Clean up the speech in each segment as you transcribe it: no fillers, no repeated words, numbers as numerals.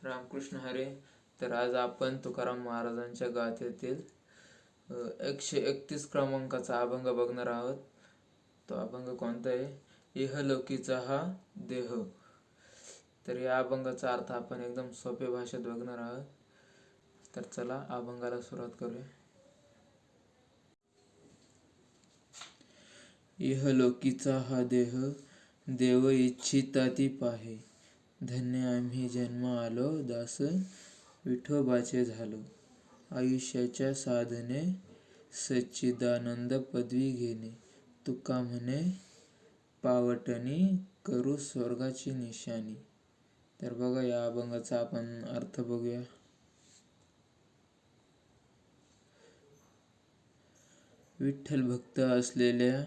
रामकृष्ण हरे. तर आज आपण तुकाराम महाराजांच्या गाथेतील 131 क्रमांकाचा अभंग बघणार आहोत. तो अभंग कोणता आहे? इहलोकीचा हा देह. तर या अभंगाचा अर्थ आपण एकदम सोप्या भाषेत बघणार आहोत. तर चला अभंगाला सुरुवात करूया. इहलोकीचा हा देह देव इच्छिता ती पाहे. धन्य आम्ही जन्म आलो दास विठोबाचे झालो. आयुष्याच्या साधने सच्चिदानंद पदवी घेणे. तुका म्हणे पावटणी करू स्वर्गाची निशाणी. तर बघा या अभंगाचा आपण अर्थ बघूया. विठ्ठल भक्त असलेल्या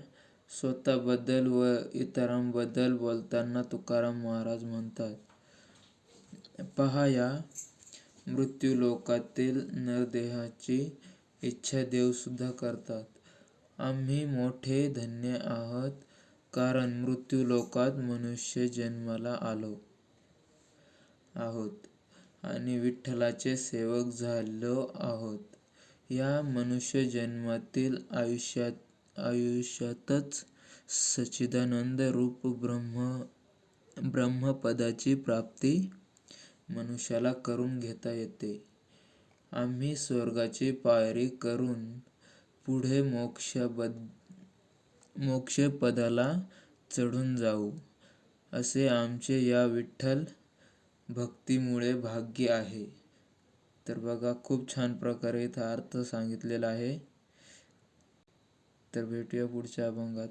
स्वतःबद्दल व इतरांबद्दल बोलताना तुकाराम महाराज म्हणतात, पहा या मृत्यूलोकातील नरदेहाची इच्छा देवसुद्धा करतात. आम्ही मोठे धन्य आहोत, कारण मृत्यूलोकात मनुष्य जन्माला आलो आहोत आणि विठ्ठलाचे सेवक झालो आहोत. या मनुष्य जन्मातील आयुष्यातच सच्चिदानंद रूप ब्रह्मपदाची प्राप्ती मनुष्याला करून घेता येते. आम्ही स्वर्गाची पायरी करून पुढे मोक्षपदाला चढून जाऊ, असे आमचे या विठ्ठल भक्तीमुळे भाग्य आहे. तर बघा खूप छान प्रकारे इथं अर्थ सांगितलेला आहे. तर भेटूया पुढच्या अभंगात.